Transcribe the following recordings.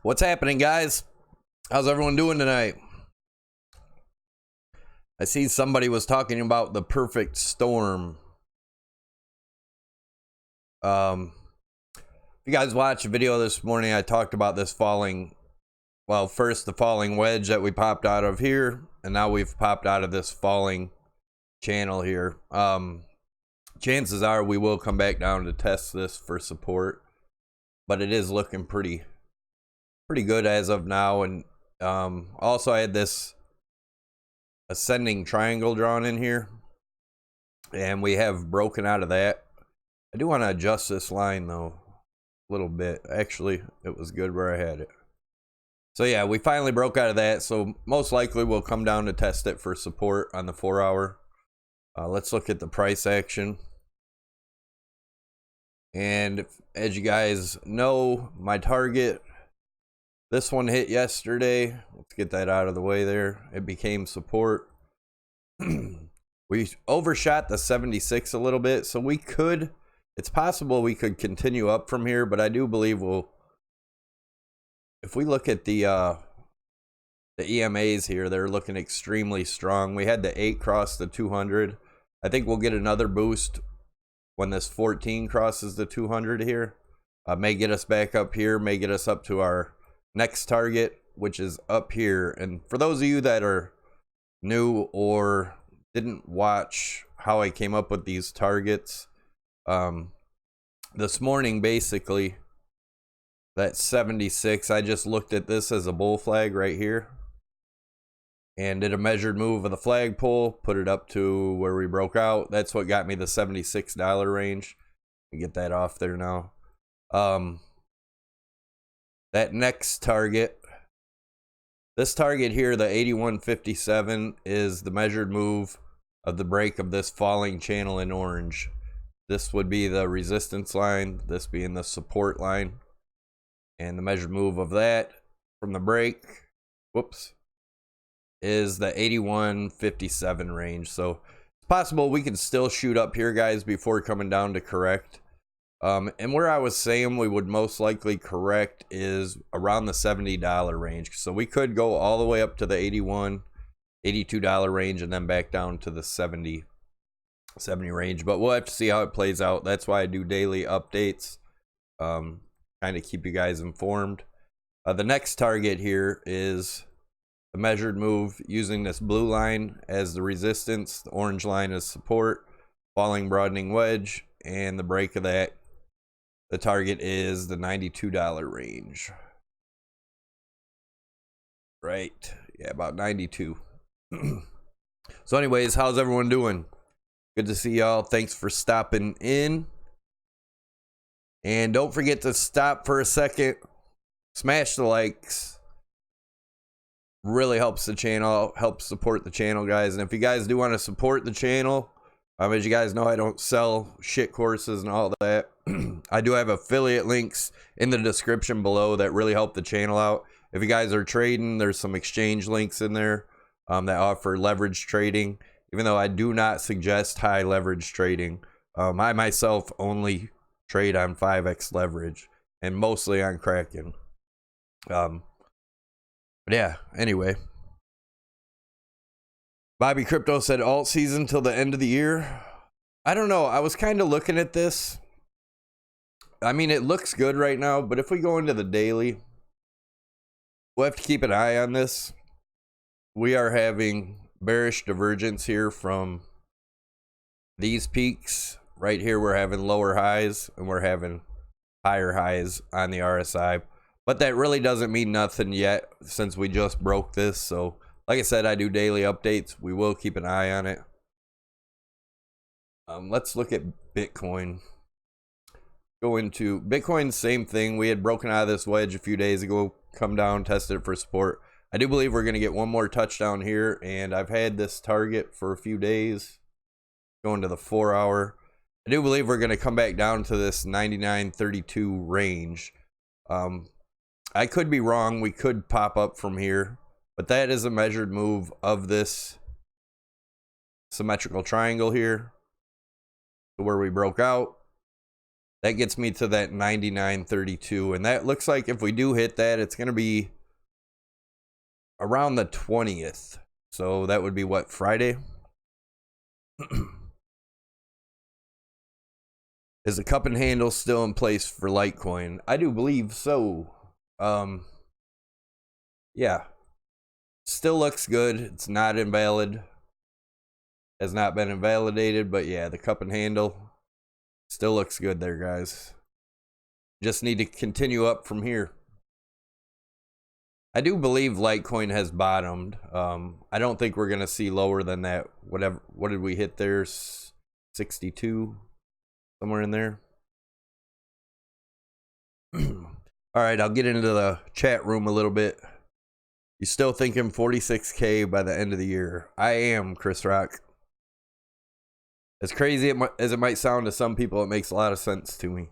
What's happening, guys? How's everyone doing tonight? I see somebody was talking about the perfect storm. If you guys watched the video this morning, I talked about this falling, well, first the falling wedge that we popped out of here, and now we've popped out of this falling channel here. Chances are we will come back down to test this for support, but it is looking pretty good as of now. And also I had this ascending triangle drawn in here, and we have broken out of that. I do want to adjust this line though a little bit. Actually, it was good where I had it. So yeah, we finally broke out of that, so most likely we'll come down to test it for support on the 4 hour. Let's look at the price action. And as you guys know, my target, this one hit yesterday. Let's get that out of the way there. It became support. We overshot the 76 a little bit, so we could, it's possible we could continue up from here, but I do believe we'll, if we look at the EMAs here, they're looking extremely strong. We had the 8 cross the 200. I think we'll get another boost when this 14 crosses the 200 here. May get us back up here, may get us up to our next target, which is up here. And for those of you that are new or didn't watch how I came up with these targets, this morning, basically, that 76, I just looked at this as a bull flag right here and did a measured move of the flagpole, put it up to where we broke out. That's what got me the $76 range. Get that off there now. That next target, this target here, the 81.57, is the measured move of the break of this falling channel in orange. This would be the resistance line, this being the support line. And the measured move of that from the break, whoops, is the 81.57 range. So it's possible we can still shoot up here, guys, before coming down to correct. And where I was saying we would most likely correct is around the $70 range. So we could go all the way up to the $81, $82 range and then back down to the 70 range. But we'll have to see how it plays out. That's why I do daily updates, kind of keep you guys informed. The next target here is the measured move using this blue line as the resistance, the orange line is support, falling broadening wedge, and the break of that, the target is the $92 range. Right, yeah, about 92. So anyways, how's everyone doing? Good to see y'all. Thanks for stopping in. And don't forget to stop for a second, smash the likes. Really helps the channel, helps support the channel, guys. And if you guys do want to support the channel, as you guys know, I don't sell shit courses and all that. I do have affiliate links in the description below that really help the channel out. If you guys are trading, there's some exchange links in there that offer leverage trading. Even though I do not suggest high leverage trading, I myself only trade on 5x leverage and mostly on KRAKEN. But yeah, anyway. Bobby Crypto said alt season till the end of the year. I don't know. I was kind of looking at this. I mean, it looks good right now, but if we go into the daily, we'll have to keep an eye on this. We are having bearish divergence here from these peaks. Right here, we're having lower highs, and we're having higher highs on the RSI. But that really doesn't mean nothing yet since we just broke this. So, like I said, I do daily updates. We will keep an eye on it. Let's look at Bitcoin. Go into Bitcoin, same thing. We had broken out of this wedge a few days ago. Come down, test it for support. I do believe we're going to get one more touchdown here. And I've had this target for a few days. Going to the 4 hour. I do believe we're going to come back down to this 99.32 range. I could be wrong. We could pop up from here. But that is a measured move of this symmetrical triangle here. Where we broke out. That gets me to that 99.32, and that looks like if we do hit that, it's going to be around the 20th. So that would be what, Friday? Is the cup and handle still in place for Litecoin? I do believe so. Yeah. Still looks good. It's not invalid. Has not been invalidated, but yeah, the cup and handle still looks good there, guys. Just need to continue up from here. I do believe Litecoin has bottomed. I don't think we're going to see lower than that. Whatever. What did we hit there? 62? Somewhere in there. All right, I'll get into the chat room a little bit. You still thinking 46K by the end of the year? I am, Chris Rock. As crazy as it might sound to some people, it makes a lot of sense to me.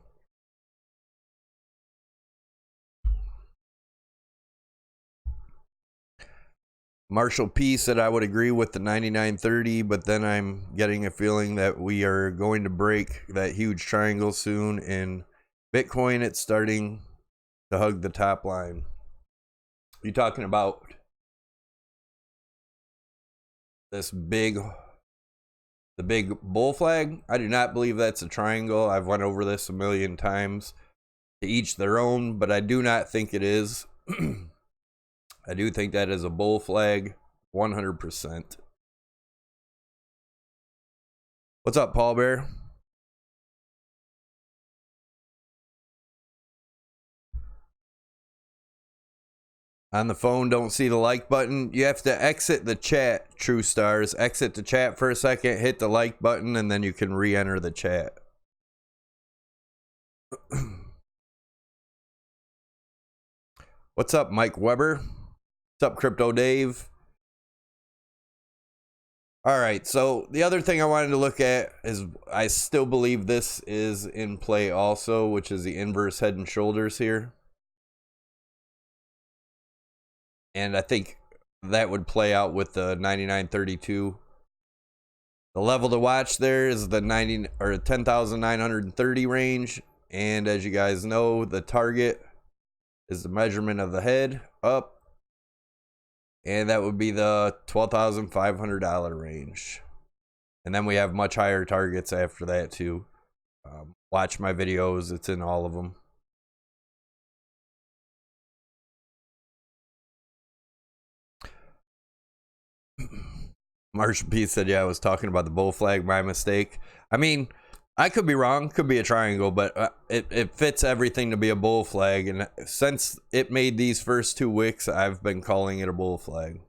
Marshall P said I would agree with the 99.30, but then I'm getting a feeling that we are going to break that huge triangle soon. In Bitcoin, it's starting to hug the top line. You talking about this big, the big bull flag? I do not believe that's a triangle. I've went over this a million times. To each their own, but I do not think it is. I do think that is a bull flag, 100%. What's up, Paul Bear? On the phone, don't see the like button. You have to exit the chat, True Stars. Exit the chat for a second, hit the like button, and then you can re-enter the chat. What's up, Mike Weber? What's up, Crypto Dave? All right, so the other thing I wanted to look at is I still believe this is in play also, which is the inverse head and shoulders here. And I think that would play out with the 99.32. The level to watch there is the 10,930 range. And as you guys know, the target is the measurement of the head up. And that would be the $12,500 range. And then we have much higher targets after that too. Watch my videos. It's in all of them. Marshall P said, yeah, I was talking about the bull flag. My mistake. I mean, I could be wrong. Could be a triangle, but it fits everything to be a bull flag. And since it made these first two wicks, I've been calling it a bull flag.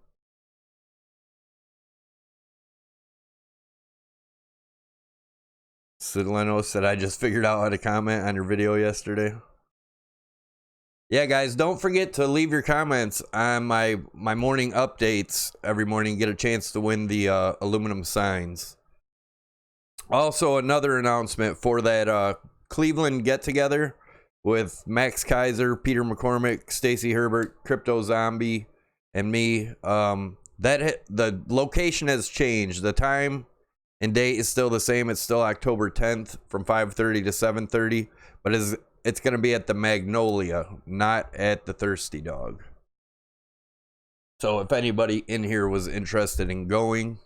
Sidleno said, I just figured out how to comment on your video yesterday. Yeah, guys, don't forget to leave your comments on my morning updates every morning. Get a chance to win the aluminum signs. Also, another announcement for that Cleveland get-together with Max Kaiser, Peter McCormick, Stacy Herbert, Crypto Zombie, and me. The location has changed. The time and date is still the same. It's still October 10th from 5:30 to 7:30, but it's going to be at the Magnolia, not at the Thirsty Dog. So if anybody in here was interested in going,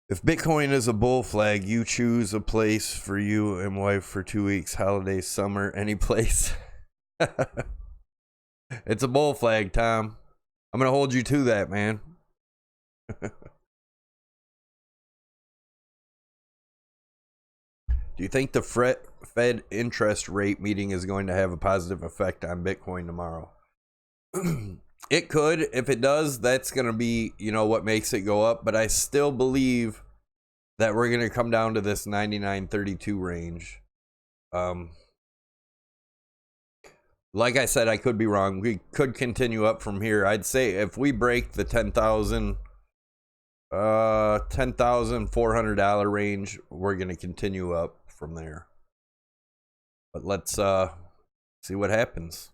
if Bitcoin is a bull flag, you choose a place for you and wife for 2 weeks, holiday, summer, any place. It's a bull flag, Tom. I'm going to hold you to that, man. Do you think the Fed interest rate meeting is going to have a positive effect on Bitcoin tomorrow? It could. If it does, that's going to be, you know, what makes it go up. But I still believe that we're going to come down to this 99.32 range. Like I said, I could be wrong. We could continue up from here. I'd say if we break the $10,400 range, we're going to continue up from there. But let's see what happens.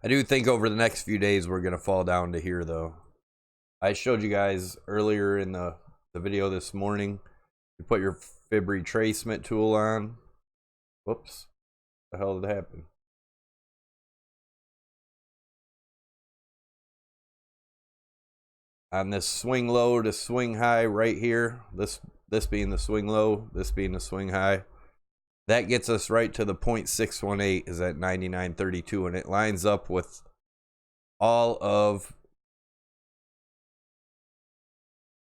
I do think over the next few days we're going to fall down to here, though. I showed you guys earlier in the the video this morning. You put your fib retracement tool on. Whoops. What the hell did happen? On this swing low to swing high right here, this being the swing low, this being the swing high, that gets us right to the 0.618 is at 99.32, and it lines up with all of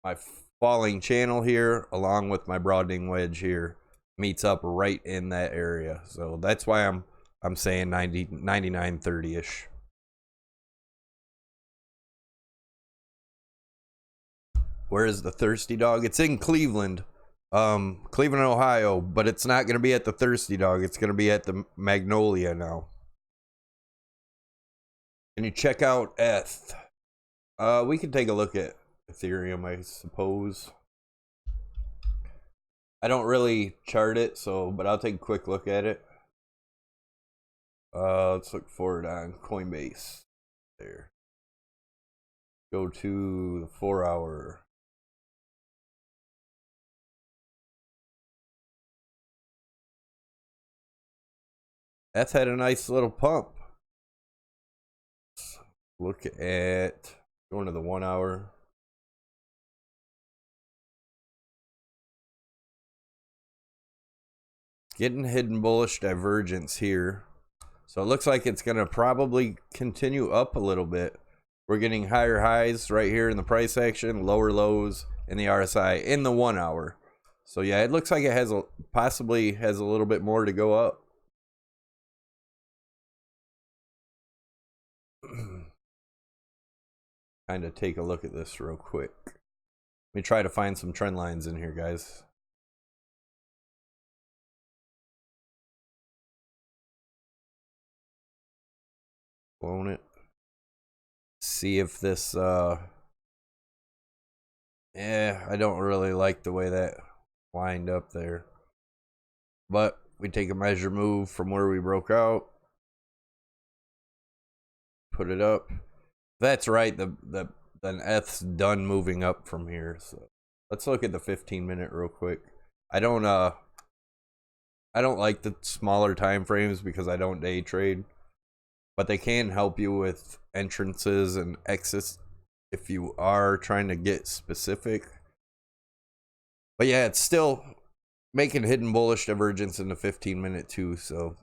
my falling channel here along with my broadening wedge here, meets up right in that area. So that's why I'm saying 99.30ish. Where is the Thirsty Dog? It's in Cleveland, Ohio, but it's not going to be at the Thirsty Dog. It's going to be at the Magnolia now. Can you check out ETH? We can take a look at Ethereum, I suppose. I don't really chart it, but I'll take a quick look at it. Let's look for it on Coinbase. There. Go to the 4 hour. That's had a nice little pump. Let's look at going to the 1 hour. Getting hidden bullish divergence here. So it looks like it's going to probably continue up a little bit. We're getting higher highs right here in the price action, lower lows in the RSI in the 1 hour. So yeah, it looks like it has possibly has a little bit more to go up. Kind of take a look at this real quick. Let me try to find some trend lines in here, guys. Clone it. See if this I don't really like the way that lined up there. But we take a measure move from where we broke out. Put it up. That's right, then ETH's done moving up from here. So let's look at the 15-minute real quick. I don't like the smaller time frames because I don't day trade. But they can help you with entrances and exits if you are trying to get specific. But yeah, it's still making hidden bullish divergence in the 15-minute too. So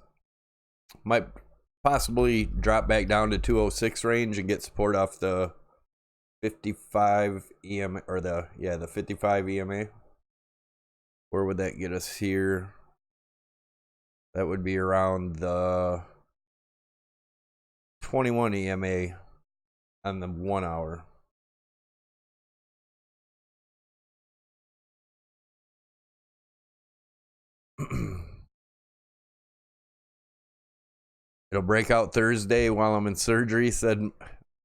might possibly drop back down to 206 range and get support off the 55 EMA or the 55 EMA. Where would that get us here? That would be around the 21 EMA on the 1 hour. It'll break out Thursday while I'm in surgery, said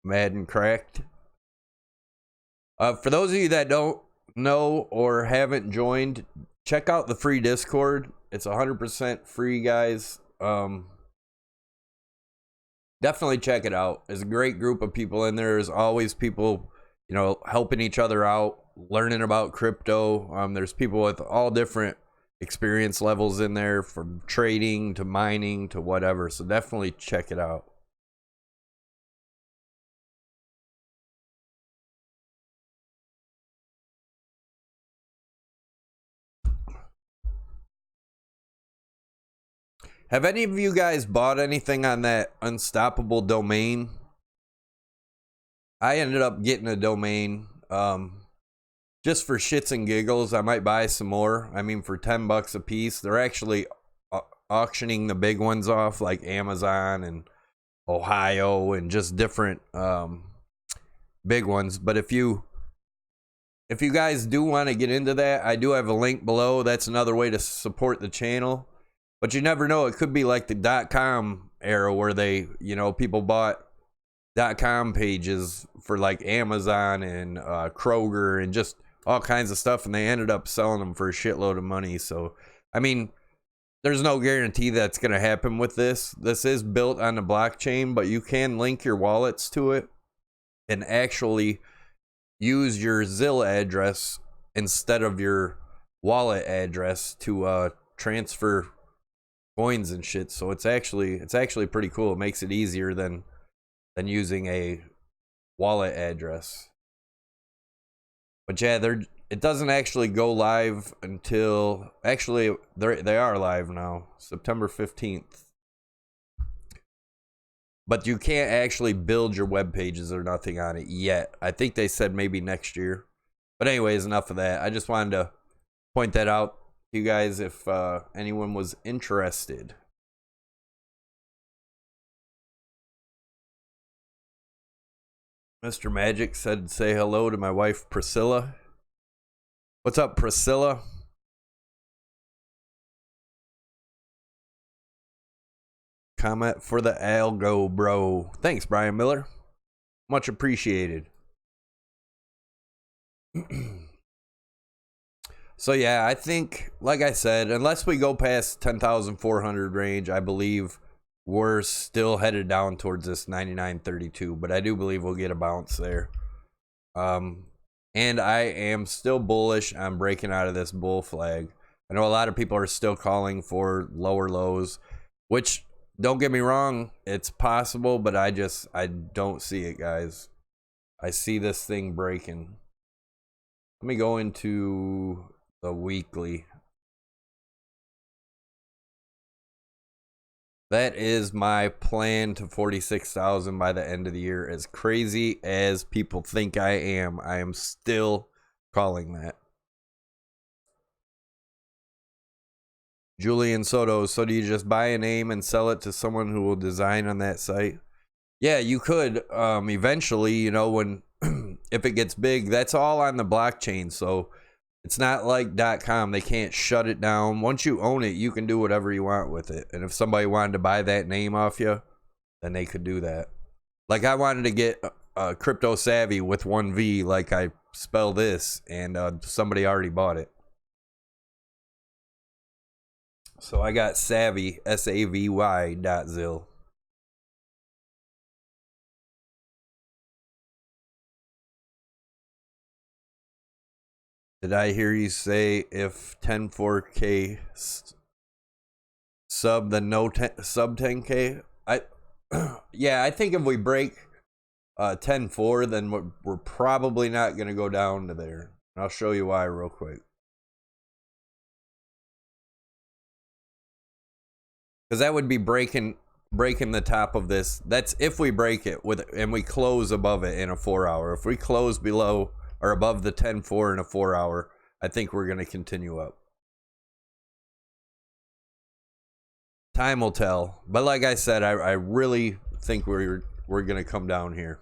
Mad and Cracked. For those of you that don't know or haven't joined, check out the free Discord. It's 100% free, guys. Definitely check it out. There's a great group of people in there. There's always people, you know, helping each other out, learning about crypto. There's people with all different experience levels in there, from trading to mining to whatever. So definitely check it out. Have any of you guys bought anything on that Unstoppable domain? I ended up getting a domain just for shits and giggles. I might buy some more. I mean, for $10 a piece. They're actually auctioning the big ones off, like Amazon and Ohio and just different big ones. But if you guys do want to get into that, I do have a link below. That's another way to support the channel. But you never know. It could be like the .com era where they, you know, people bought .com pages for like Amazon and Kroger and just all kinds of stuff, and they ended up selling them for a shitload of money. So, I mean, there's no guarantee that's going to happen with this. This is built on the blockchain, but you can link your wallets to it and actually use your Zil address instead of your wallet address to transfer coins and shit. So it's actually pretty cool. It makes it easier than using a wallet address. But yeah, it doesn't actually go live until, actually they are live now, September 15th. But you can't actually build your web pages or nothing on it yet. I think they said maybe next year. But anyways, enough of that. I just wanted to point that out to you guys if anyone was interested. Mr. Magic said say hello to my wife Priscilla. What's up, Priscilla? Comment for the algo, bro. Thanks, Brian Miller. Much appreciated. So yeah, I think, like I said, unless we go past 10,400 range, I believe we're still headed down towards this 99.32. But I do believe we'll get a bounce there. And I am still bullish on breaking out of this bull flag. I know a lot of people are still calling for lower lows, which, don't get me wrong, it's possible, but I don't see it, guys. I see this thing breaking. Let me go into the weekly. That is my plan to 46,000 by the end of the year. As crazy as people think I am still calling that. Julian Soto, so do you just buy a name and sell it to someone who will design on that site? Yeah, you could eventually, you know, when if it gets big. That's all on the blockchain, so it's not like .com. They can't shut it down. Once you own it, you can do whatever you want with it. And if somebody wanted to buy that name off you, then they could do that. Like I wanted to get Crypto Savvy with 1 V, like I spell this, and somebody already bought it. So I got Savy, SAVY.zil. Did I hear you say if 10.4K sub, then no sub 10K? Yeah, I think if we break 10.4, then we're probably not going to go down to there. I'll show you why real quick. Because that would be breaking the top of this. That's if we break it and we close above it in a 4 hour. If we close below or above the 10.4 in a 4 hour, I think we're going to continue up. Time will tell. But like I said, I really think we're going to come down here.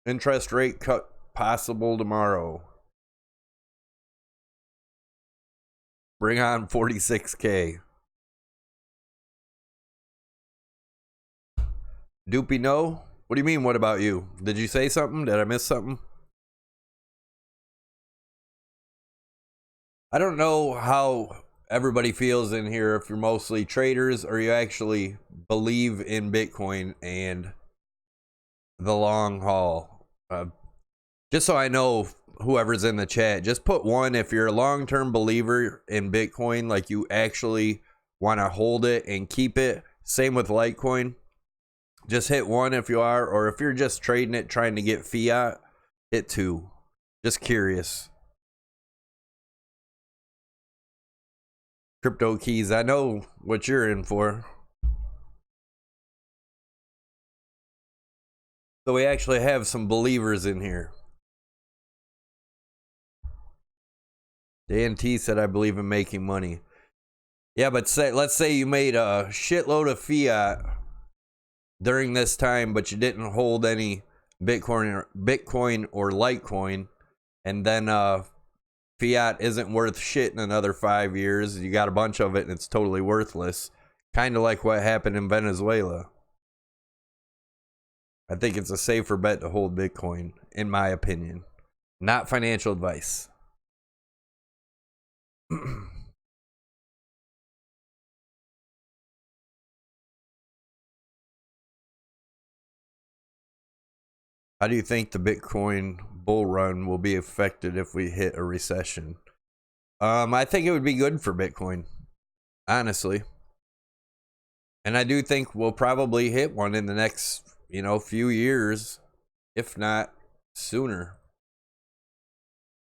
Interest rate cut possible tomorrow. Bring on 46K. Doopy, no? What do you mean, what about you? Did you say something? Did I miss something? I don't know how everybody feels in here, if you're mostly traders or you actually believe in Bitcoin and the long haul. Just so I know, whoever's in the chat, just put 1 if you're a long-term believer in Bitcoin, like you actually want to hold it and keep it. Same with Litecoin. Just hit 1 if you are, or if you're just trading it trying to get fiat, hit 2. Just curious. Crypto Keys, I know what you're in for. So we actually have some believers in here. Dan T said, I believe in making money. Yeah, but let's say you made a shitload of fiat during this time, but you didn't hold any Bitcoin or Litecoin, and then fiat isn't worth shit in another 5 years. You got a bunch of it and it's totally worthless. Kind of like what happened in Venezuela. I think it's a safer bet to hold Bitcoin, in my opinion. Not financial advice. How do you think the Bitcoin bull run will be affected if we hit a recession? I think it would be good for Bitcoin, honestly. And I do think we'll probably hit one in the next, few years, if not sooner.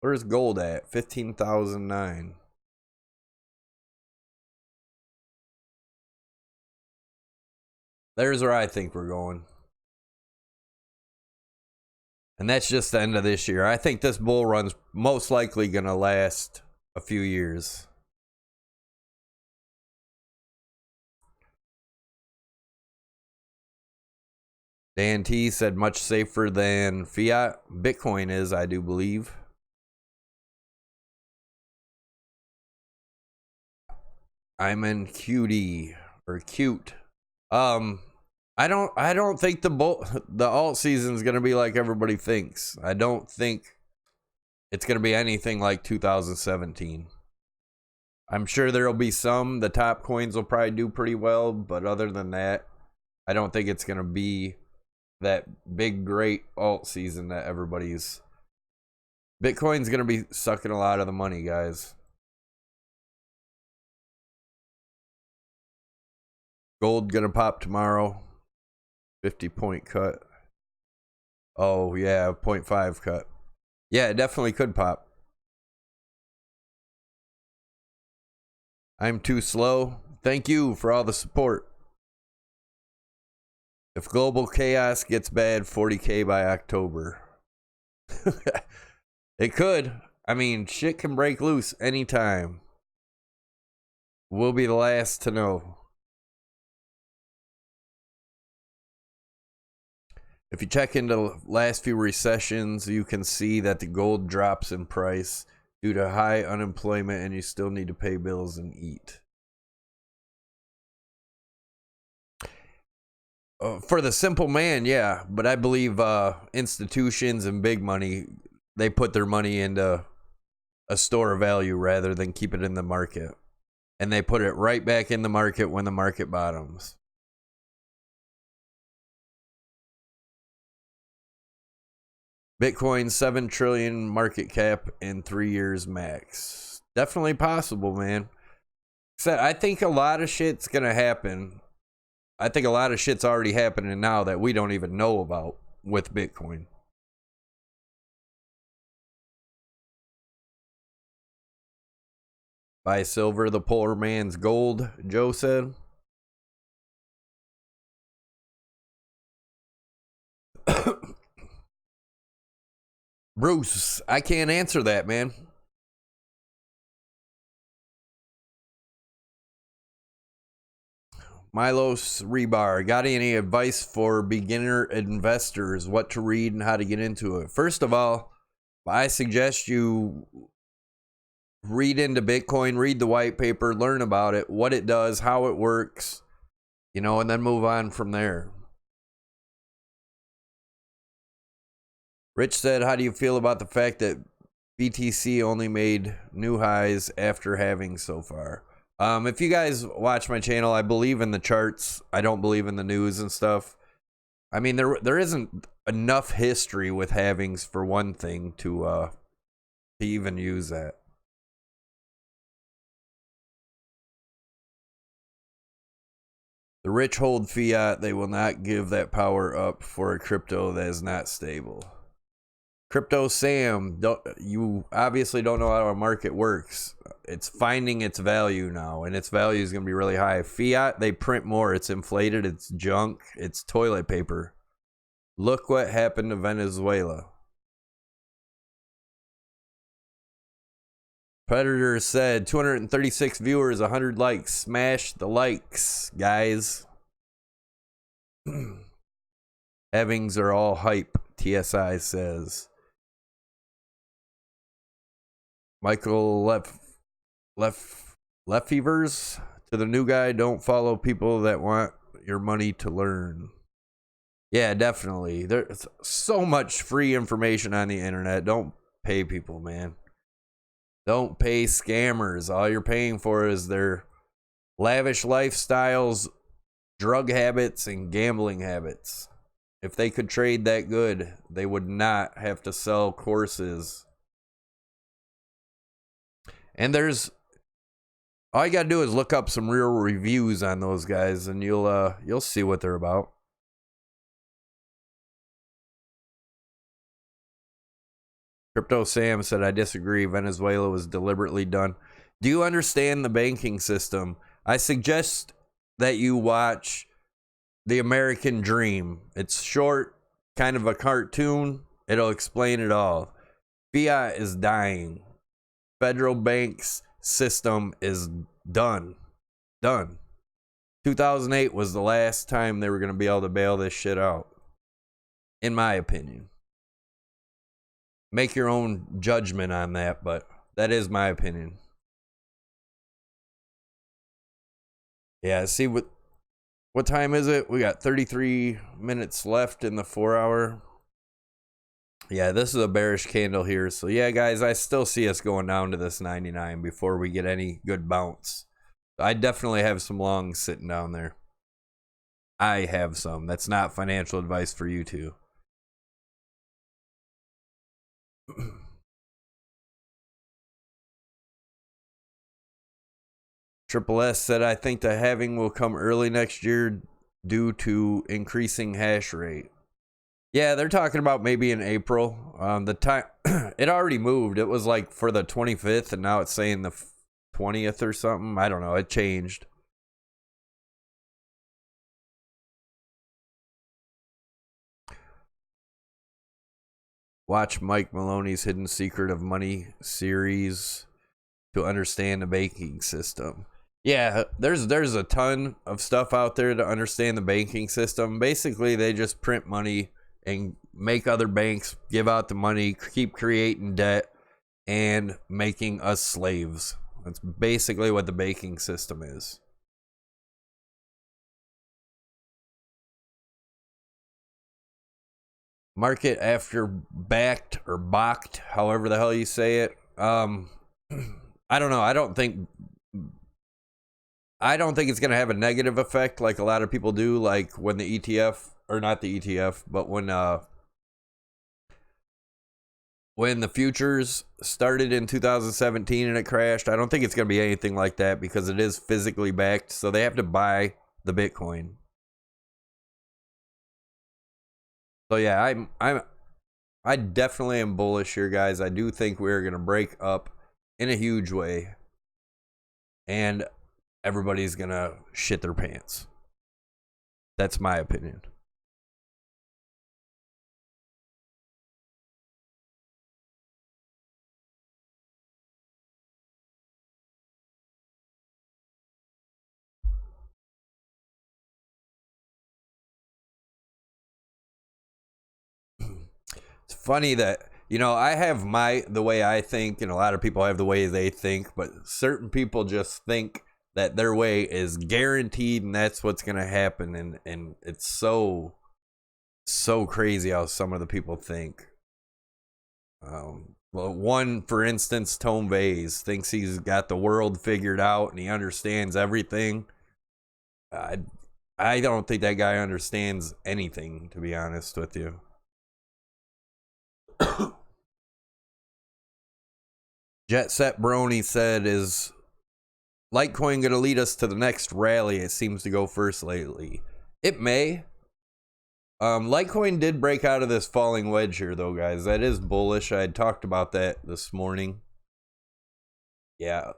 Where's gold at? 15,009. There's where I think we're going. And that's just the end of this year. I think this bull run's most likely going to last a few years. Dan T said much safer than fiat Bitcoin is, I do believe. I'm in QD or cute. I don't think the alt season is gonna be like everybody thinks. I don't think it's gonna be anything like 2017. I'm sure there'll be some. The top coins will probably do pretty well, but other than that, I don't think it's gonna be that big great alt season that everybody's. Bitcoin's gonna be sucking a lot of the money, guys. Gold gonna pop tomorrow. 50-point cut. Oh yeah, 0.5 cut. Yeah, it definitely could pop. I'm too slow. Thank you for all the support. If global chaos gets bad, 40K by October. It could. I mean, shit can break loose anytime. We'll be the last to know. If you check into the last few recessions, you can see that the gold drops in price due to high unemployment and you still need to pay bills and eat. For the simple man, yeah. But I believe institutions and big money, they put their money into a store of value rather than keep it in the market. And they put it right back in the market when the market bottoms. Bitcoin 7 trillion market cap in 3 years max. Definitely possible, man. I think a lot of shit's gonna happen. I think a lot of shit's already happening now that we don't even know about with Bitcoin. Buy silver, the poor man's gold, Joe said. Bruce, I can't answer that, man. Milos Rebar, got any advice for beginner investors? What to read and how to get into it? First of all, I suggest you read into Bitcoin, read the white paper, learn about it, what it does, how it works, and then move on from there. Rich said, how do you feel about the fact that BTC only made new highs after halving so far? If you guys watch my channel, I believe in the charts. I don't believe in the news and stuff. I mean, there isn't enough history with halvings for one thing to even use that. The rich hold fiat. They will not give that power up for a crypto that is not stable. Crypto Sam, you obviously don't know how our market works. It's finding its value now, and its value is going to be really high. Fiat, they print more. It's inflated. It's junk. It's toilet paper. Look what happened to Venezuela. Predator said, 236 viewers, 100 likes. Smash the likes, guys. Halvings are all hype, TSI says. Michael Lefevers, to the new guy, don't follow people that want your money to learn. Yeah, definitely. There's so much free information on the internet. Don't pay people, man. Don't pay scammers. All you're paying for is their lavish lifestyles, drug habits, and gambling habits. If they could trade that good, they would not have to sell courses. And there's, all you gotta do is look up some real reviews on those guys, and you'll see what they're about. Crypto Sam said, I disagree. Venezuela was deliberately done. Do you understand the banking system? I suggest that you watch The American Dream. It's short, kind of a cartoon. It'll explain it all. Fiat is dying. Federal banks system is done. 2008 was the last time they were going to be able to bail this shit out, in my opinion. Make your own judgment on that, but that is my opinion. Yeah, see what time is it? We got 33 minutes left in the 4 hour. Yeah, this is a bearish candle here. So yeah, guys, I still see us going down to this 99 before we get any good bounce. I definitely have some longs sitting down there. I have some. That's not financial advice for you two. Triple S said, I think the halving will come early next year due to increasing hash rate. Yeah, they're talking about maybe in April. The time it already moved. It was like for the 25th, and now it's saying the 20th or something. I don't know. It changed. Watch Mike Maloney's Hidden Secret of Money series to understand the banking system. Yeah, there's a ton of stuff out there to understand the banking system. Basically, they just print money and make other banks give out the money, keep creating debt, and making us slaves. That's basically what the banking system is. Market after Bakkt or Bakkt, however the hell you say it. I don't know. I don't think it's going to have a negative effect like a lot of people do, like when the ETF, or not the ETF, but when the futures started in 2017 and it crashed. I don't think it's going to be anything like that because it is physically backed, so they have to buy the Bitcoin. So yeah, I definitely am bullish here, guys. I do think we're going to break up in a huge way, and everybody's going to shit their pants. That's my opinion. It's funny that, you know, I have the way I think, and a lot of people have the way they think, but certain people just think that their way is guaranteed and that's what's going to happen. And it's so crazy how some of the people think. Well, one, for instance, Tone Vase thinks he's got the world figured out and he understands everything. I don't think that guy understands anything, to be honest with you. Jet Set Brony said, is Litecoin going to lead us to the next rally? It seems to go first lately. It may. Litecoin did break out of this falling wedge here, though, guys. That is bullish. I had talked about that this morning. Yeah.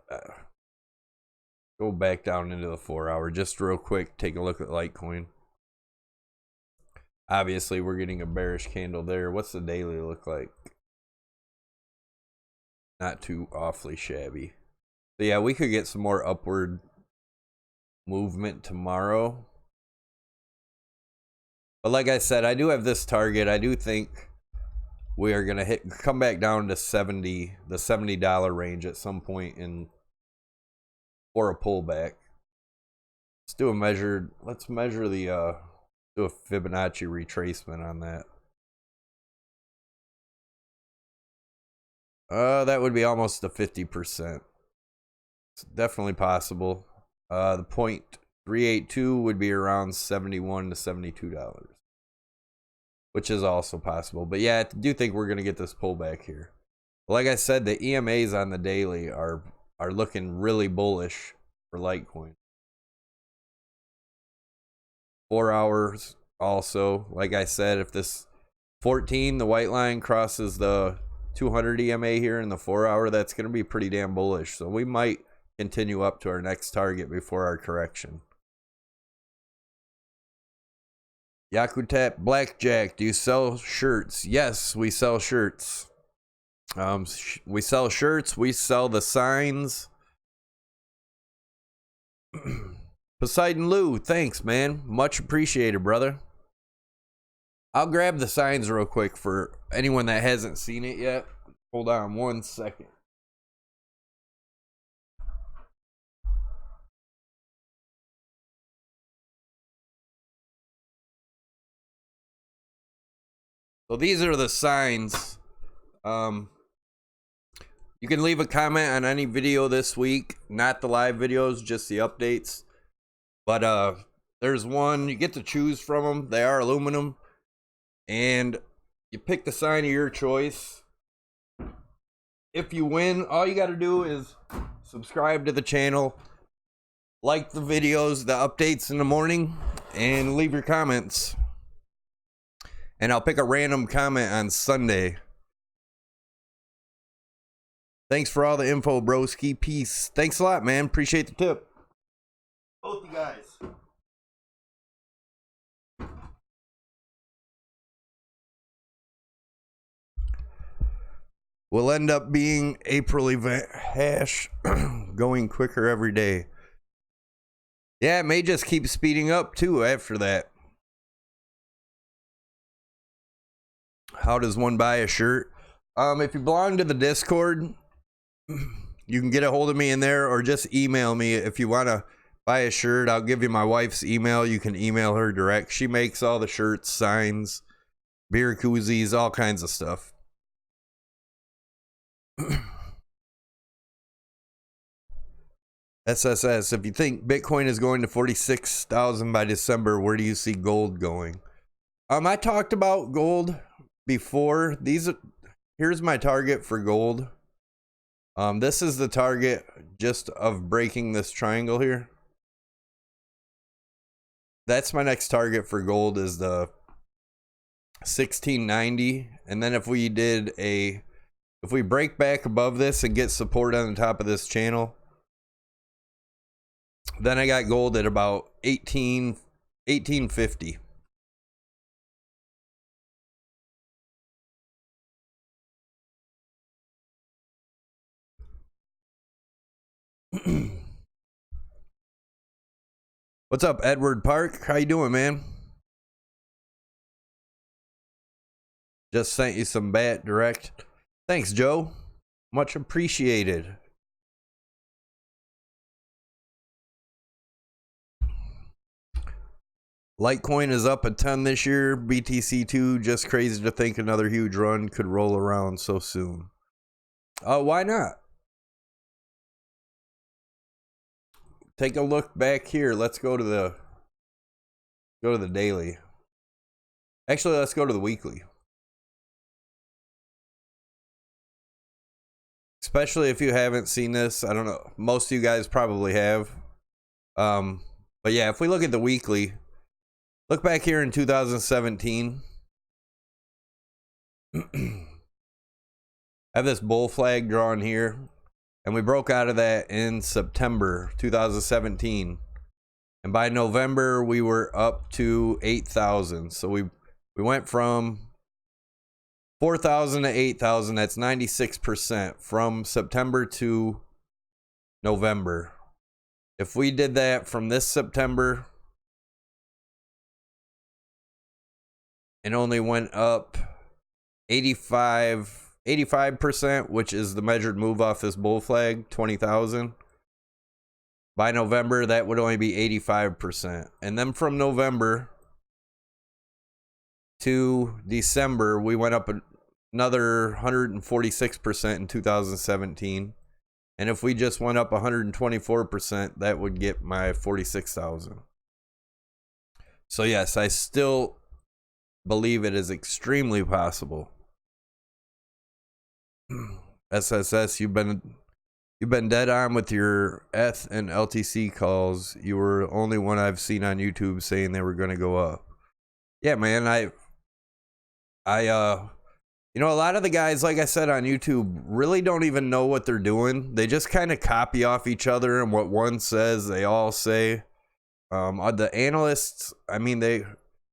Go back down into the 4 hour. Just real quick, take a look at Litecoin. Obviously, we're getting a bearish candle there. What's the daily look like? Not too awfully shabby. So yeah, we could get some more upward movement tomorrow. But like I said, I do have this target. I do think we are going to come back down to the $70 range at some point for a pullback. Let's do a measured, let's measure the, do a Fibonacci retracement on that. That would be almost a 50%. It's definitely possible. The 0.382 would be around $71 to $72. which is also possible. But yeah, I do think we're going to get this pullback here. Like I said, the EMAs on the daily are looking really bullish for Litecoin. 4 hours also, like I said, if this 14, the white line, crosses the 200 EMA here in the 4 hour, that's going to be pretty damn bullish. So we might continue up to our next target before our correction. Yakutat Blackjack, do you sell shirts? Yes, we sell shirts. We sell shirts, we sell the signs. Poseidon Lou, thanks, man. Much appreciated, brother. I'll grab the signs real quick for anyone that hasn't seen it yet. Hold on 1 second. So these are the signs. You can leave a comment on any video this week, not the live videos, just the updates. But there's one, you get to choose from them. They are aluminum. And you pick the sign of your choice. If you win, all you got to do is subscribe to the channel, like the videos, the updates in the morning, and leave your comments. And I'll pick a random comment on Sunday. Thanks for all the info, broski. Peace. Thanks a lot, man. Appreciate the tip. Both you guys. Will end up being April event hash going quicker every day. Yeah, it may just keep speeding up too after that. How does one buy a shirt? If you belong to the Discord, you can get a hold of me in there, or just email me if you want to buy a shirt. I'll give you my wife's email. You can email her direct. She makes all the shirts, signs, beer koozies, all kinds of stuff. SSS, if you think Bitcoin is going to 46,000 by December, where do you see gold going? I talked about gold before. Here's my target for gold. This is the target just of breaking this triangle here. That's my next target for gold, is the 1690. And then if we break back above this and get support on the top of this channel, then I got gold at about 1850. What's up, Edward Park? How you doing, man? Just sent you some bat direct. Thanks, Joe. Much appreciated. Litecoin is up a ton this year. BTC2, just crazy to think another huge run could roll around so soon. Why not? Take a look back here. Let's go to the daily. Actually, let's go to the weekly. Especially if you haven't seen this. I don't know. Most of you guys probably have. But yeah, if we look at the weekly, look back here in 2017. I have this bull flag drawn here. And we broke out of that in September 2017. And by November, we were up to 8,000. So we went from 4,000 to 8,000. That's 96% from September to November. If we did that from this September and only went up 85%, which is the measured move off this bull flag, 20,000. By November, that would only be 85%. And then from November to December, we went up another 146% in 2017. And if we just went up 124%, that would get my 46,000. So yes, I still believe it is extremely possible. SSS, you've been dead on with your ETH and LTC calls. You were the only one I've seen on YouTube saying they were going to go up. Yeah, man, you know, a lot of the guys, like I said on YouTube, really don't even know what they're doing. They just kind of copy off each other, and what one says, they all say. The analysts, I mean, they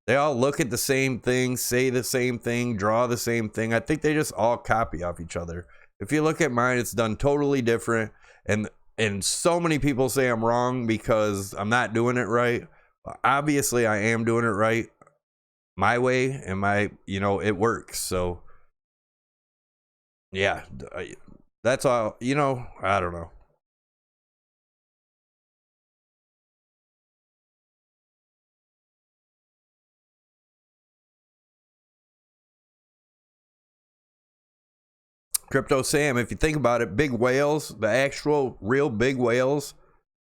all look at the same thing, say the same thing, draw the same thing. I think they just all copy off each other. If you look at mine, it's done totally different, and so many people say I'm wrong because I'm not doing it right. Obviously, I am doing it right my way, and you know, it works. So yeah, that's all. You know, I don't know. Crypto Sam, if you think about it, big whales, the actual real big whales,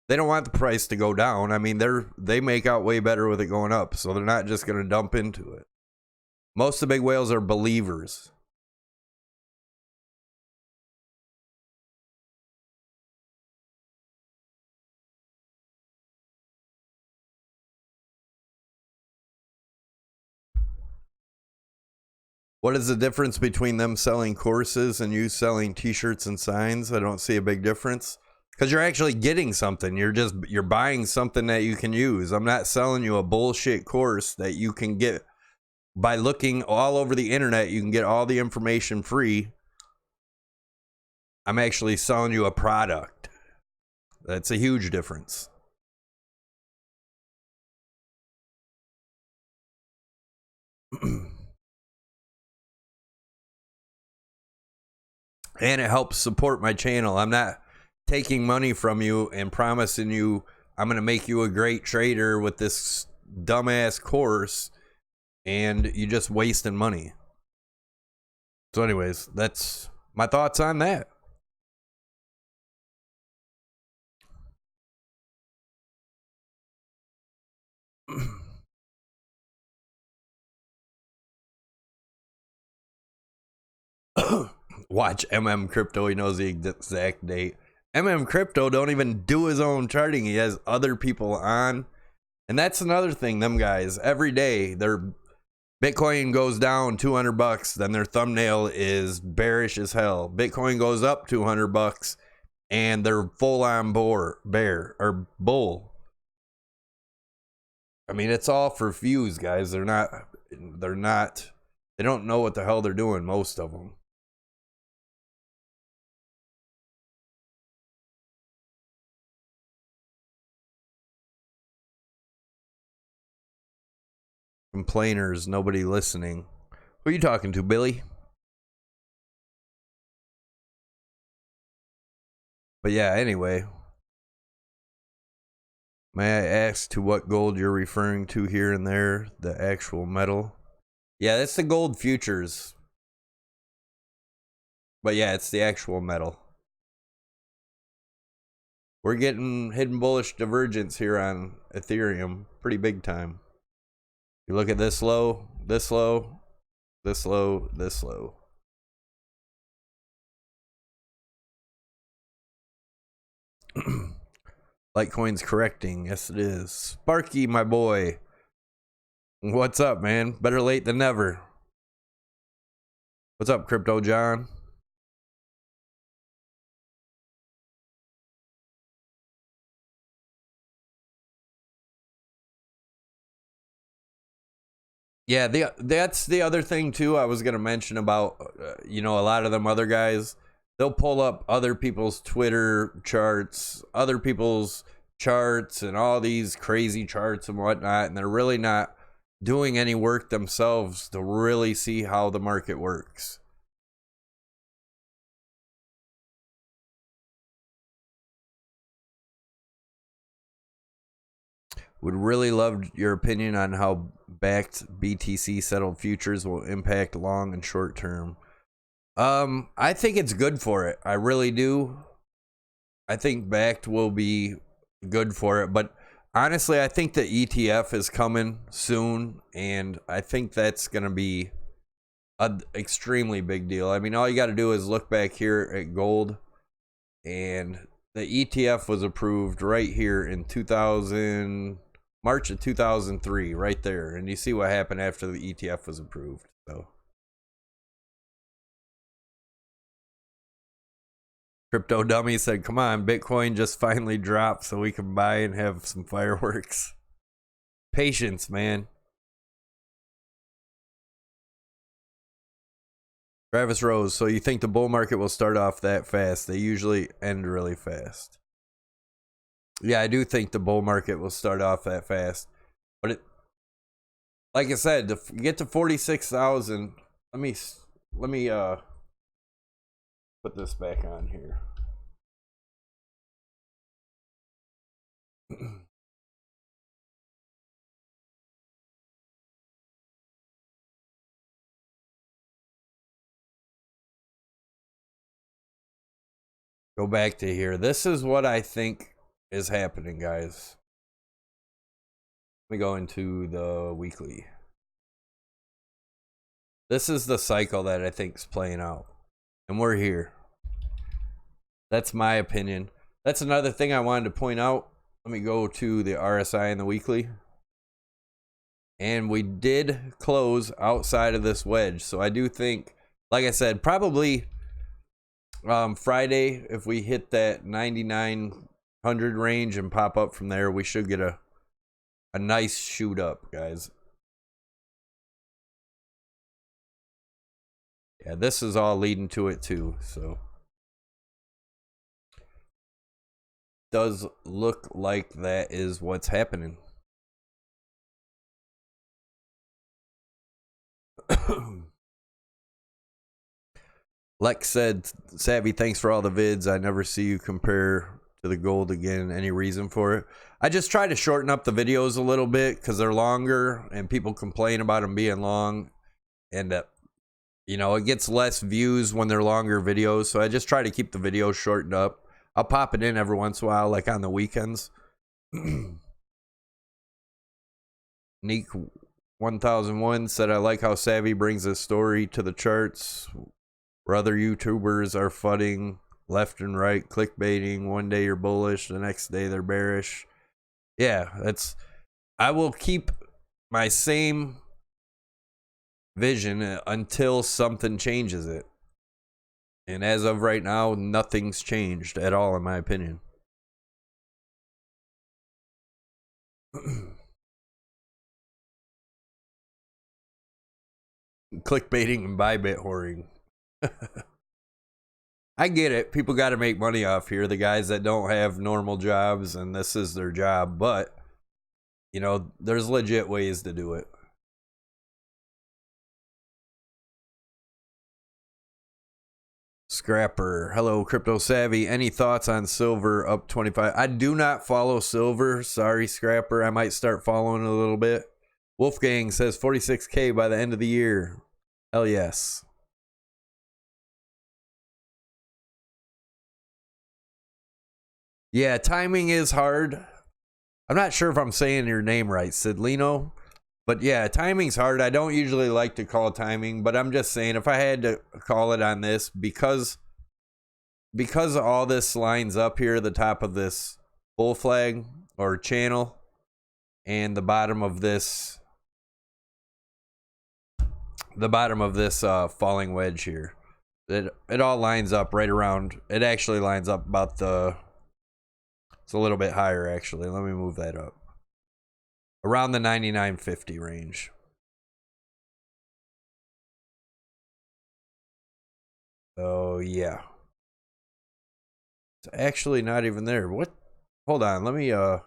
they don't want the price to go down. I mean, they make out way better with it going up, so they're not just going to dump into it. Most of the big whales are believers. What is the difference between them selling courses and you selling t-shirts and signs? I don't see a big difference. Because you're actually getting something. You're buying something that you can use. I'm not selling you a bullshit course that you can get by looking all over the internet. You can get all the information free. I'm actually selling you a product. That's a huge difference. And it helps support my channel. I'm not taking money from you and promising you I'm going to make you a great trader with this dumbass course, and you just wasting money. So anyways, that's my thoughts on that. Watch Crypto. He knows the exact date. Crypto don't even do his own charting. He has other people on. And that's another thing, them guys, every day their Bitcoin goes down $200, then their thumbnail is bearish as hell. Bitcoin goes up $200 and they're full on bear or bull. I mean, it's all for views, guys. They don't know what the hell they're doing, most of them. Complainers, nobody listening. Who are you talking to, Billy? But yeah, anyway. May I ask to what gold you're referring to here and there? The actual metal? Yeah, that's the gold futures. But yeah, it's the actual metal. We're getting hidden bullish divergence here on Ethereum. Pretty big time. You look at this low, this low, this low, this low. Litecoin's correcting. Yes, it is. Sparky, my boy. What's up, man? Better late than never. What's up, Crypto John? Yeah, that's the other thing too I was going to mention about, you know, a lot of them other guys, they'll pull up other people's Twitter charts, other people's charts and all these crazy charts and whatnot, and they're really not doing any work themselves to really see how the market works. Would really love your opinion on how Bakkt BTC settled futures will impact long and short term. I think it's good for it. I really do. I think Bakkt will be good for it, but honestly, I think the ETF is coming soon, and I think that's going to be an extremely big deal. I mean, all you got to do is look back here at gold, and the ETF was approved right here in March of 2003, right there. And you see what happened after the ETF was approved. So Crypto Dummy said, come on, Bitcoin just finally dropped so we can buy and have some fireworks. Patience, man. Travis Rose, so you think the bull market will start off that fast? They usually end really fast. Yeah, I do think the bull market will start off that fast. But it, like I said, to get to 46,000, let me put this back on here. Go back to here. This is what I think is happening, guys. Let me go into the weekly. This is the cycle that I think is playing out. And we're here. That's my opinion. That's another thing I wanted to point out. Let me go to the RSI and the weekly. And we did close outside of this wedge. So I do think, like I said, probably Friday, if we hit that 9,900 range and pop up from there, we should get a nice shoot up, guys. Yeah, this is all leading to it too, so does look like that is what's happening. Lex said, Savvy, thanks for all the vids. I never see you compare to the gold again. Any reason for it? I just try to shorten up the videos a little bit because they're longer and people complain about them being long. And, you know, it gets less views when they're longer videos. So I just try to keep the videos shortened up. I'll pop it in every once in a while, like on the weekends. Neek 1001 said, I like how Savvy brings this story to the charts where other YouTubers are fudding left and right, clickbaiting. One day you're bullish, the next day they're bearish. Yeah, I will keep my same vision until something changes it. And as of right now, nothing's changed at all, in my opinion. Clickbaiting and buy bit whoring. I get it. People got to make money off here. The guys that don't have normal jobs and this is their job. But, you know, there's legit ways to do it. Scrapper. Hello, Crypto Savvy. Any thoughts on silver up 25? I do not follow silver. Sorry, Scrapper. I might start following a little bit. Wolfgang says 46K by the end of the year. Hell yes. Yeah, timing is hard. I'm not sure if I'm saying your name right, Sidlino. But yeah, timing's hard. I don't usually like to call timing, but I'm just saying if I had to call it on this, because all this lines up here, the top of this bull flag or channel and the bottom of this falling wedge here. It all lines up right around. It actually lines up about it's a little bit higher actually. Let me move that up. Around the 99.50 range. So yeah. It's actually not even there. What? Hold on, let me yeah,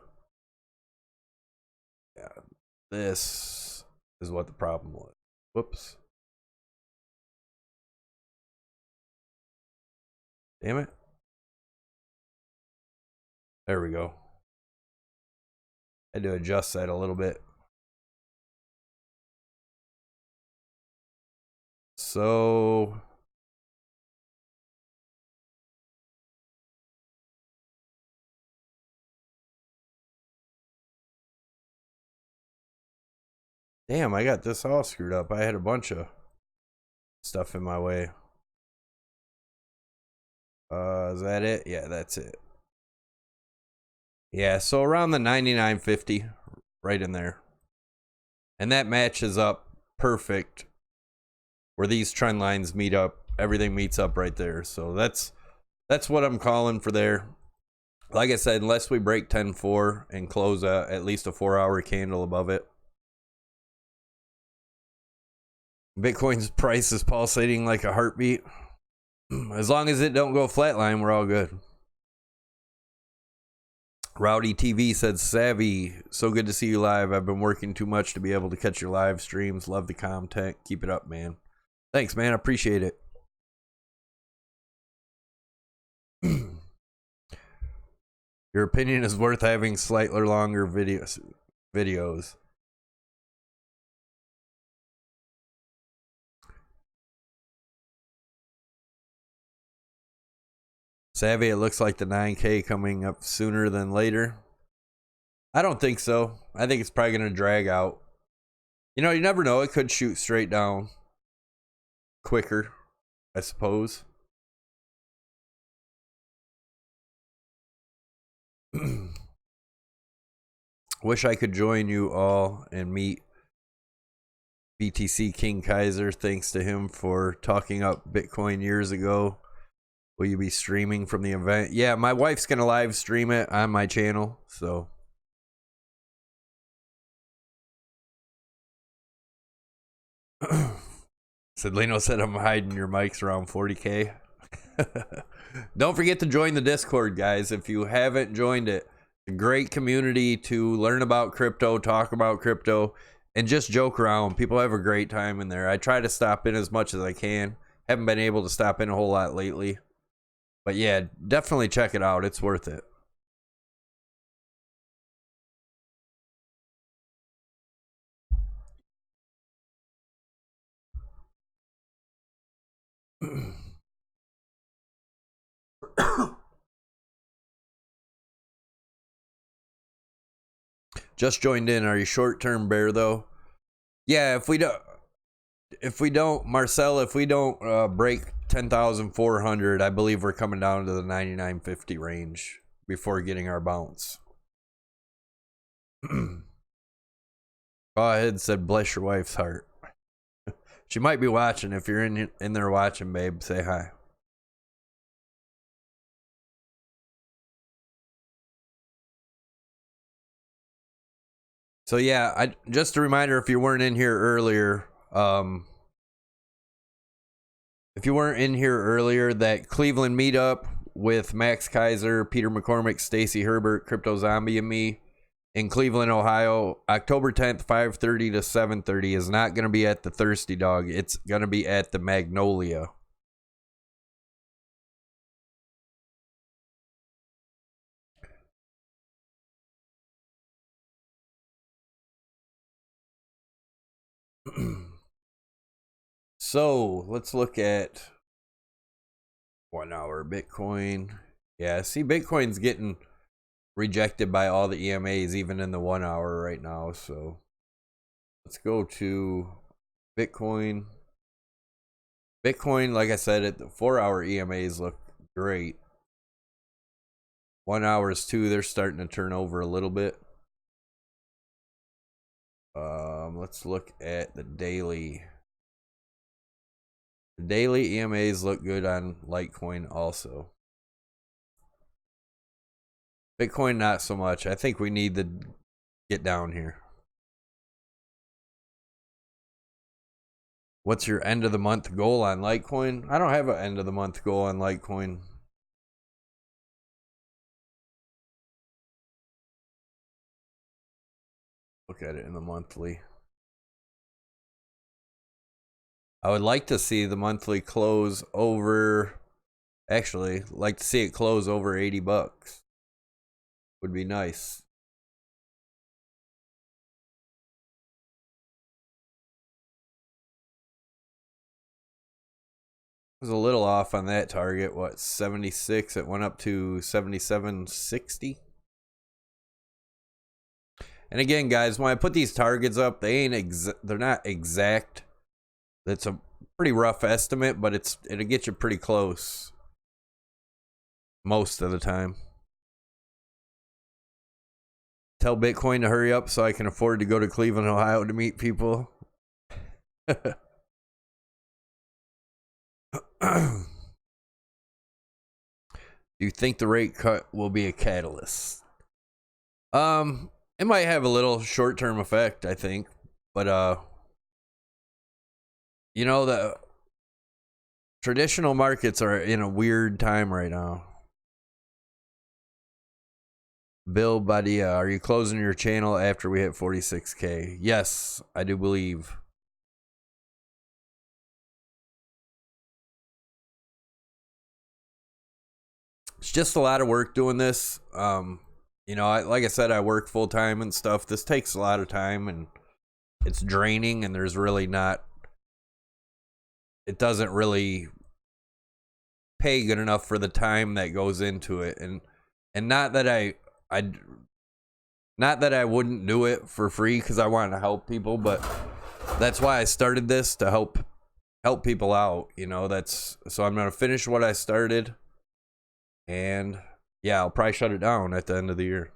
this is what the problem was. Whoops. Damn it. There we go. I had to adjust that a little bit. So Damn, I got this all screwed up. I had a bunch of stuff in my way. Is that it? Yeah, that's it. Yeah, so around the 99.50, right in there. And that matches up perfect where these trend lines meet up. Everything meets up right there. So that's what I'm calling for there. Like I said, unless we break 10.4 and close at least a 4-hour candle above it. Bitcoin's price is pulsating like a heartbeat. As long as it don't go flatline, we're all good. Rowdy TV said, Savy, so good to see you live. I've been working too much to be able to catch your live streams. Love the content. Keep it up, man. Thanks, man. I appreciate it. Your opinion is worth having slightly longer videos. Savvy, it looks like the 9K coming up sooner than later. I don't think so. I think it's probably going to drag out. You know, you never know. It could shoot straight down quicker, I suppose. Wish I could join you all and meet BTC King Kaiser. Thanks to him for talking up Bitcoin years ago. Will you be streaming from the event? Yeah, my wife's going to live stream it on my channel, so. Lino said I'm hiding your mics around 40K. Don't forget to join the Discord, guys, if you haven't joined it. It's a great community to learn about crypto, talk about crypto, and just joke around. People have a great time in there. I try to stop in as much as I can. Haven't been able to stop in a whole lot lately. But yeah, definitely check it out. It's worth it. Just joined in. Are you short-term bear though? Yeah, if we don't, Marcel, if we don't break 10,400, I believe we're coming down to the 99.50 range before getting our bounce. Go ahead, said bless your wife's heart. She might be watching. If you're in there watching, babe, say hi. So yeah, just a reminder, if you weren't in here earlier, that Cleveland meetup with Max Kaiser, Peter McCormick, Stacy Herbert, Crypto Zombie, and me in Cleveland, Ohio, October 10th, 5:30 to 7:30 is not going to be at the Thirsty Dog. It's going to be at the Magnolia. So let's look at 1 hour Bitcoin. Yeah, see, Bitcoin's getting rejected by all the EMAs, even in the 1 hour right now. So let's go to Bitcoin. Bitcoin, like I said, at the 4 hour EMAs look great. 1 hours too, they're starting to turn over a little bit. Let's look at the daily. The daily EMAs look good on Litecoin also. Bitcoin, not so much. I think we need to get down here. What's your end of the month goal on Litecoin? I don't have an end of the month goal on Litecoin. Look at it in the monthly. I would like to see the monthly close over, actually, like to see it close over 80 bucks. Would be nice. I was a little off on that target. What, 76? It went up to 77.60. And again, guys, when I put these targets up, they're not exact. It's a pretty rough estimate, but it'll get you pretty close most of the time. Tell Bitcoin to hurry up so I can afford to go to Cleveland, Ohio to meet people. Do you think the rate cut will be a catalyst? It might have a little short-term effect, I think, but you know, the traditional markets are in a weird time right now. Bill Badia, are you closing your channel after we hit 46K? Yes, I do believe. It's just a lot of work doing this. You know, like I said, I work full time and stuff. This takes a lot of time and it's draining, and there's really not, it doesn't really pay good enough for the time that goes into it. And not that not that I wouldn't do it for free because I want to help people, but that's why I started this, to help people out, you know. So I'm going to finish what I started, and yeah, I'll probably shut it down at the end of the year.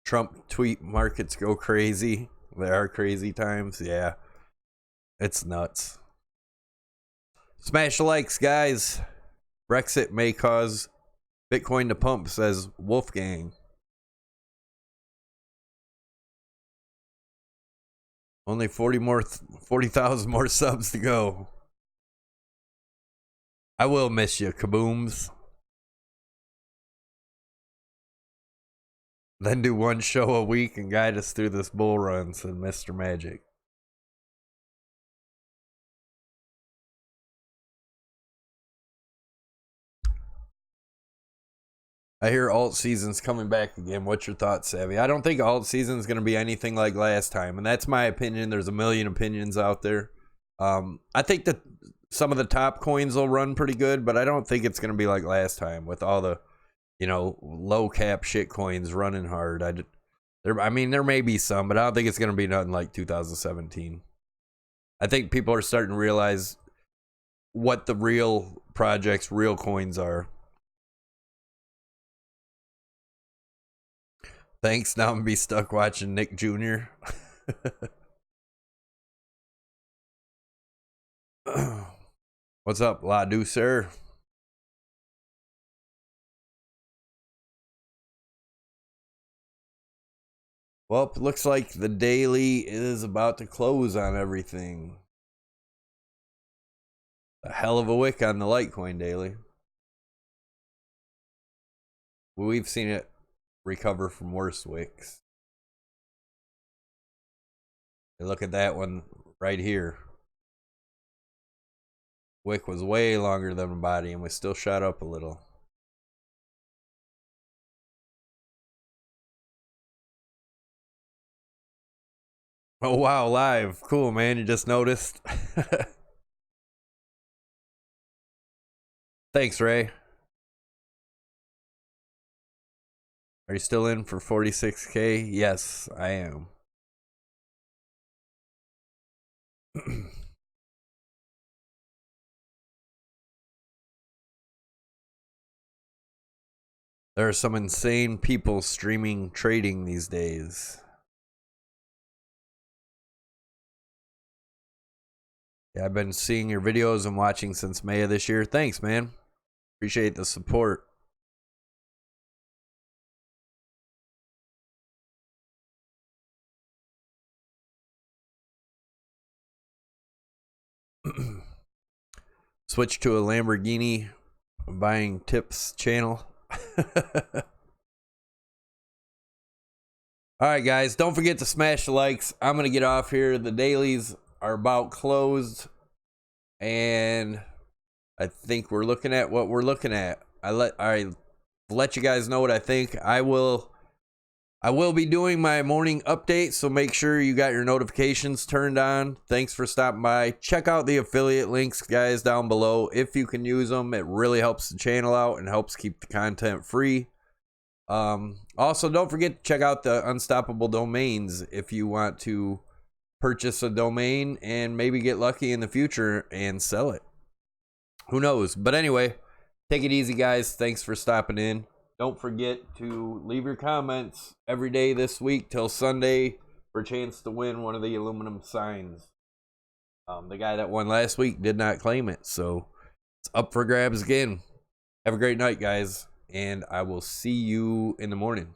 Trump tweet markets go crazy. There are crazy times. Yeah, it's nuts. Smash the likes, guys. Brexit may cause Bitcoin to pump, says Wolfgang. Only 40,000 more subs to go. I will miss you, kabooms. Then do one show a week and guide us through this bull run, said Mr. Magic. I hear alt season's coming back again. What's your thoughts, Savvy? I don't think alt season's going to be anything like last time, and that's my opinion. There's a million opinions out there. I think that some of the top coins will run pretty good, but I don't think it's going to be like last time with all the, you know, low cap shit coins running hard. I mean, there may be some, but I don't think it's going to be nothing like 2017. I think people are starting to realize what the real projects, real coins are. Thanks. Now I'm gonna be stuck watching Nick Jr. What's up, La Douceur? Well, it looks like the daily is about to close on everything. A hell of a wick on the Litecoin daily. We've seen it recover from worse wicks. And look at that one right here. Wick was way longer than the body, and we still shot up a little. Oh wow, live. Cool, man. You just noticed. Thanks, Ray. Are you still in for 46K? Yes, I am. There are some insane people streaming trading these days. Yeah, I've been seeing your videos and watching since May of this year. Thanks, man. Appreciate the support. Switch to a Lamborghini buying tips channel. Alright guys, don't forget to smash the likes. I'm gonna get off here. The dailies are about closed, and I think we're looking at what we're looking at. I let you guys know what I think. I will I will be doing my morning update, so make sure you got your notifications turned on. Thanks for stopping by. Check out the affiliate links, guys, down below. If you can use them, it really helps the channel out and helps keep the content free. Also, don't forget to check out the Unstoppable Domains if you want to purchase a domain and maybe get lucky in the future and sell it. Who knows? But anyway, take it easy, guys. Thanks for stopping in. Don't forget to leave your comments every day this week till Sunday for a chance to win one of the aluminum signs. The guy that won last week did not claim it, so it's up for grabs again. Have a great night, guys, and I will see you in the morning.